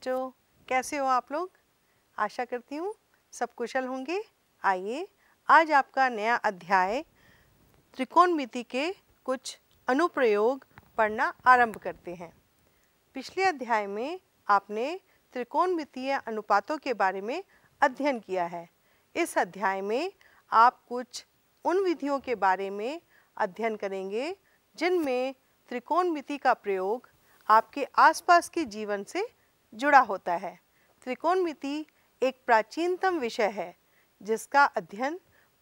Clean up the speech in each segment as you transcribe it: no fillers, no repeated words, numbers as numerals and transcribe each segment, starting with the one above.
बच्चों, कैसे हो आप लोग? आशा करती हूँ सब कुशल होंगे। आइए आज आपका नया अध्याय त्रिकोणमिति के कुछ अनुप्रयोग पढ़ना आरंभ करते हैं। पिछले अध्याय में आपने त्रिकोणमितीय अनुपातों के बारे में अध्ययन किया है। इस अध्याय में आप कुछ उन विधियों के बारे में अध्ययन करेंगे जिनमें त्रिकोणमिति का प्रयोग आपके आसपास के जीवन से जुड़ा होता है। त्रिकोणमिति एक प्राचीनतम विषय है जिसका अध्ययन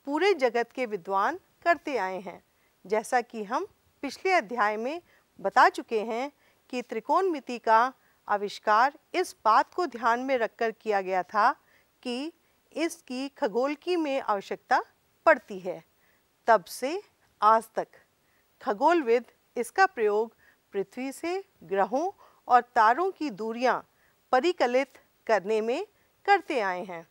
पूरे जगत के विद्वान करते आए हैं। जैसा कि हम पिछले अध्याय में बता चुके हैं कि त्रिकोणमिति का आविष्कार इस बात को ध्यान में रखकर किया गया था कि इसकी खगोलकी में आवश्यकता पड़ती है। तब से आज तक खगोलविद इसका प्रयोग पृथ्वी से ग्रहों और तारों की दूरियां परिकलित करने में करते आए हैं।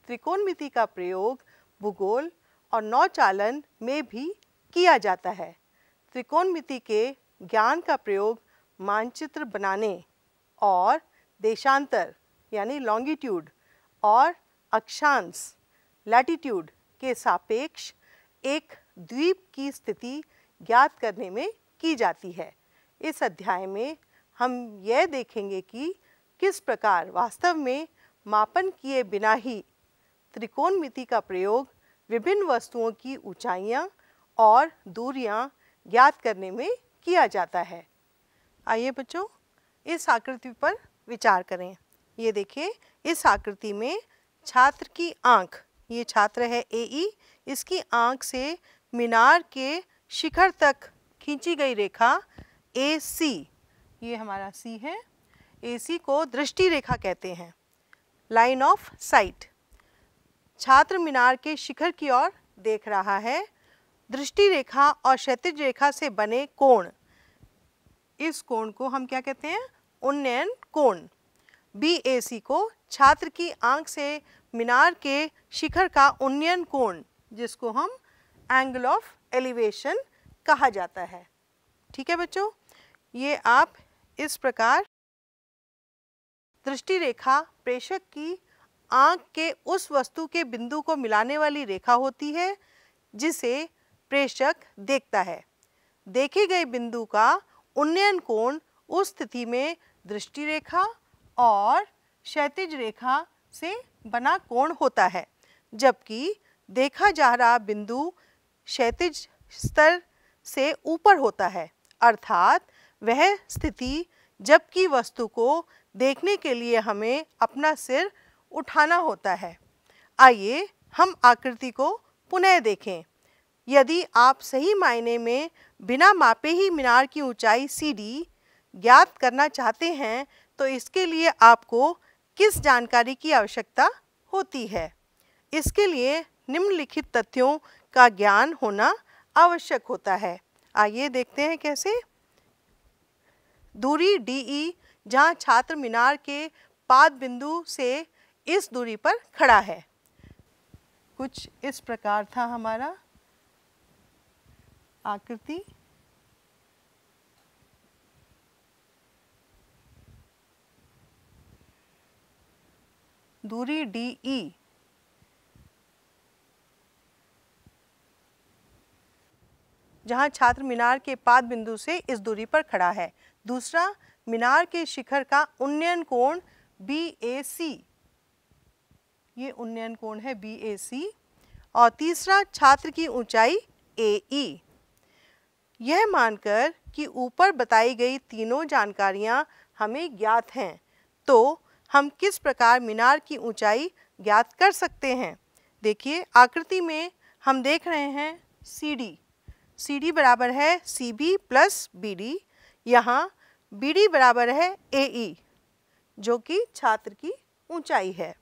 त्रिकोणमिति का प्रयोग भूगोल और नौचालन में भी किया जाता है। त्रिकोणमिति के ज्ञान का प्रयोग मानचित्र बनाने और देशांतर यानी लॉन्गिट्यूड और अक्षांश लैटिट्यूड के सापेक्ष एक द्वीप की स्थिति ज्ञात करने में की जाती है। इस अध्याय में हम यह देखेंगे कि किस प्रकार वास्तव में मापन किए बिना ही त्रिकोणमिति का प्रयोग विभिन्न वस्तुओं की ऊंचाइयां और दूरियां ज्ञात करने में किया जाता है। आइए बच्चों, इस आकृति पर विचार करें। ये देखिए, इस आकृति में छात्र की आँख, ये छात्र है AE, इसकी आँख से मीनार के शिखर तक खींची गई रेखा AC, ये हमारा C है, AC को दृष्टि रेखा कहते हैं, लाइन ऑफ साइट। छात्र मीनार के शिखर की ओर देख रहा है। दृष्टि रेखा और क्षैतिज रेखा से बने कोण, इस कोण को हम क्या कहते हैं? उन्नयन कोण। BAC को छात्र की आंख से मीनार के शिखर का उन्नयन कोण, जिसको हम एंगल ऑफ एलिवेशन कहा जाता है। ठीक है बच्चों, ये आप इस प्रकार दृष्टि रेखा प्रेषक की आंख के उस वस्तु के बिंदु को मिलाने वाली रेखा होती है जिसे प्रेषक देखता है। देखे गए बिंदु का उन्नयन कोण उस स्थिति में दृष्टि रेखा और क्षैतिज रेखा से बना कोण होता है, जबकि देखा जा रहा बिंदु क्षैतिज स्तर से ऊपर होता है, अर्थात वह स्थिति जबकि वस्तु को देखने के लिए हमें अपना सिर उठाना होता है। आइए हम आकृति को पुनः देखें। यदि आप सही मायने में बिना मापे ही मीनार की ऊंचाई CD ज्ञात करना चाहते हैं तो इसके लिए आपको किस जानकारी की आवश्यकता होती है? इसके लिए निम्नलिखित तथ्यों का ज्ञान होना आवश्यक होता है। आइए देखते हैं कैसे। दूरी DE, जहाँ छात्र मीनार के पाद बिंदु से इस दूरी पर खड़ा है। कुछ इस प्रकार था हमारा आकृति। दूरी DE जहाँ छात्र मीनार के पाद बिंदु से इस दूरी पर खड़ा है। दूसरा, मीनार के शिखर का उन्नयन कोण BAC, ये उन्नयन कोण है BAC। और तीसरा, छात्र की ऊंचाई AE। यह मानकर कि ऊपर बताई गई तीनों जानकारियां हमें ज्ञात हैं, तो हम किस प्रकार मीनार की ऊंचाई ज्ञात कर सकते हैं? देखिए, आकृति में हम देख रहे हैं CD बराबर है CB प्लस BD। यहाँ BD बराबर है AE, जो कि छात्र की ऊंचाई है।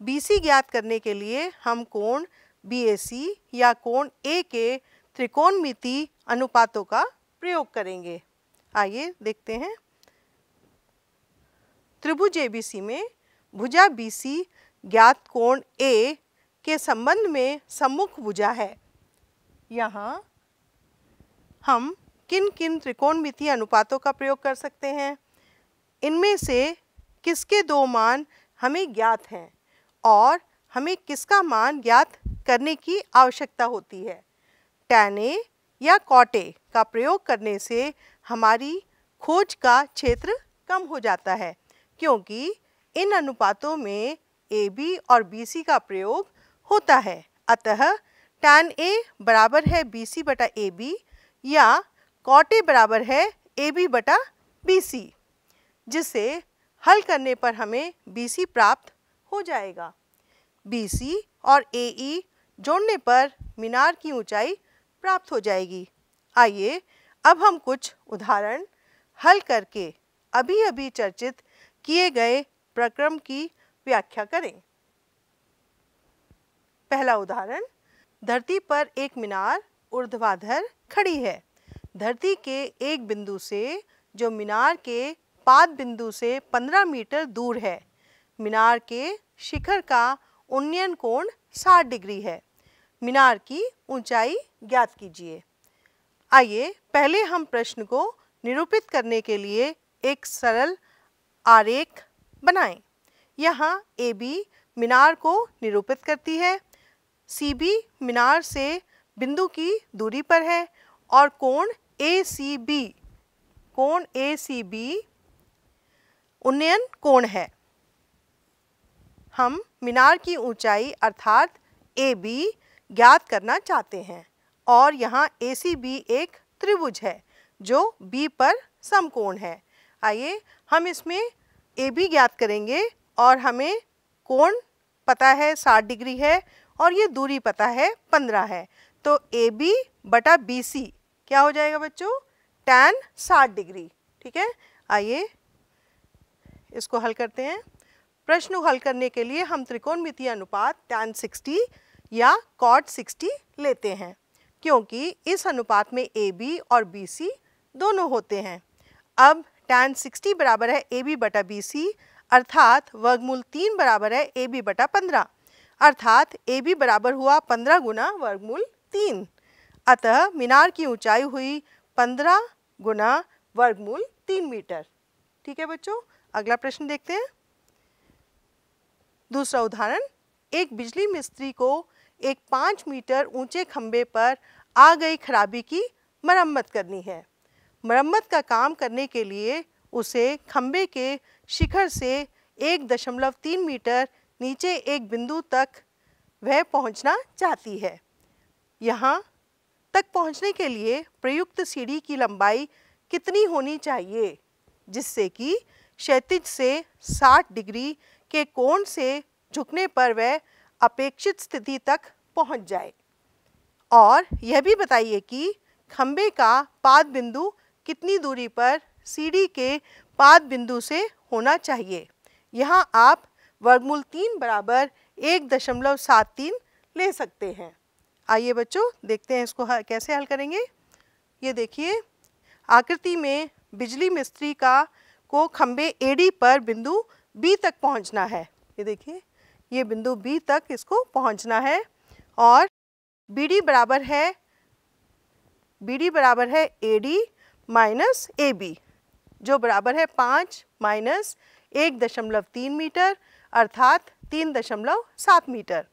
BC ज्ञात करने के लिए हम कोण BAC या कोण A के त्रिकोणमिति अनुपातों का प्रयोग करेंगे। आइए देखते हैं। त्रिभुज ABC में भुजा BC ज्ञात कोण A के संबंध में सम्मुख भुजा है। यहाँ हम किन किन त्रिकोणमितीय अनुपातों का प्रयोग कर सकते हैं? इनमें से किसके दो मान हमें ज्ञात हैं और हमें किसका मान ज्ञात करने की आवश्यकता होती है। tan A या cot A का प्रयोग करने से हमारी खोज का क्षेत्र कम हो जाता है, क्योंकि इन अनुपातों में AB और BC का प्रयोग होता है। अतः tan A बराबर है BC बटा AB या cot A बराबर है AB बटा BC, जिसे हल करने पर हमें BC प्राप्त हो जाएगा। BC और AE जोड़ने पर मीनार की ऊंचाई प्राप्त हो जाएगी। आइए अब हम कुछ उदाहरण हल करके अभी अभी चर्चित किए गए प्रक्रम की व्याख्या करें। पहला उदाहरण, धरती पर एक मीनार ऊर्ध्वाधर खड़ी है। धरती के एक बिंदु से, जो मीनार के पाद बिंदु से 15 मीटर दूर है, मीनार के शिखर का उन्नयन कोण 60 डिग्री है। मीनार की ऊंचाई ज्ञात कीजिए। आइए पहले हम प्रश्न को निरूपित करने के लिए एक सरल आरेख बनाएं। यहाँ AB मीनार को निरूपित करती है, CB मीनार से बिंदु की दूरी पर है और कोण ACB उन्नयन कोण है। हम मीनार की ऊंचाई अर्थात AB ज्ञात करना चाहते हैं और यहाँ ACB एक त्रिभुज है जो B पर समकोण है। आइए हम इसमें AB ज्ञात करेंगे और हमें कोण पता है 60 डिग्री है और ये दूरी पता है 15 है, तो AB बटा BC क्या हो जाएगा बच्चों? tan 60 degree. ठीक है, आइए इसको हल करते हैं। प्रश्न हल करने के लिए हम त्रिकोणमितीय अनुपात tan 60 या cot 60 लेते हैं, क्योंकि इस अनुपात में AB और BC दोनों होते हैं। अब tan 60 बराबर है AB बटा BC, अर्थात वर्गमूल 3 बराबर है AB बटा 15, अर्थात AB बराबर हुआ 15 गुना वर्गमूल 3। अतः मीनार की ऊंचाई हुई 15 गुना वर्गमूल 3 मीटर। ठीक है बच्चों, अगला प्रश्न देखते हैं। दूसरा उदाहरण, एक बिजली मिस्त्री को एक 5 मीटर ऊंचे खंबे पर आ गई खराबी की मरम्मत करनी है। मरम्मत का काम करने के लिए उसे खंबे के शिखर से 1.3 मीटर नीचे एक बिंदु तक वह पहुंचना चाहती है। यहाँ तक पहुंचने के लिए प्रयुक्त सीढ़ी की लंबाई कितनी होनी चाहिए, जिससे कि क्षैतिज से 60 डिग्री के कोण से झुकने पर वह अपेक्षित स्थिति तक पहुंच जाए। और यह भी बताइए कि खंबे का पाद बिंदु कितनी दूरी पर सीढ़ी के पाद बिंदु से होना चाहिए। यहाँ आप वर्गमूल 3 बराबर 1.73 ले सकते हैं। आइए बच्चों देखते हैं इसको कैसे हल करेंगे। ये देखिए, आकृति में बिजली मिस्त्री को खंबे AD पर बिंदु B तक पहुंचना है। ये देखिए, ये बिंदु B तक इसको पहुंचना है और BD बराबर है AD माइनस AB, जो बराबर है 5 माइनस 1.3 मीटर अर्थात 3.7 मीटर।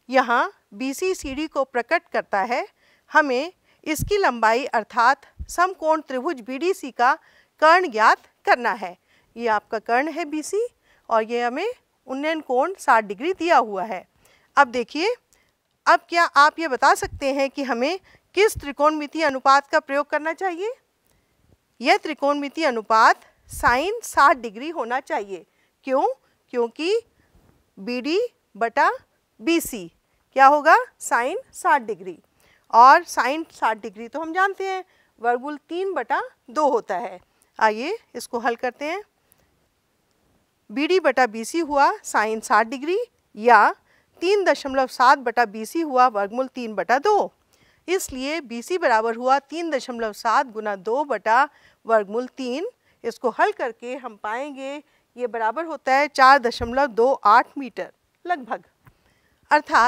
यहाँ BC सीढ़ी को प्रकट करता है। हमें इसकी लंबाई अर्थात समकोण त्रिभुज BDC का कर्ण ज्ञात करना है। ये आपका कर्ण है BC और ये हमें उन्नयन कोण 60 डिग्री दिया हुआ है। अब देखिए, अब क्या आप ये बता सकते हैं कि हमें किस त्रिकोणमितीय अनुपात का प्रयोग करना चाहिए? यह त्रिकोणमितीय अनुपात साइन 60 डिग्री होना चाहिए। क्यों? क्योंकि BD बटा BC क्या होगा? साइन 60 डिग्री, और साइन 60 डिग्री तो हम जानते हैं वर्गमूल 3 बटा 2 होता है। आइए इसको हल करते हैं। BD बटा BC हुआ साइन 60 डिग्री या 3.7 बटा BC हुआ वर्गमूल 3 बटा 2। इसलिए BC बराबर हुआ 3.7 गुना 2 बटा वर्गमूल 3। इसको हल करके हम पाएंगे ये बराबर होता है 4.28 मीटर लगभग, अर्थात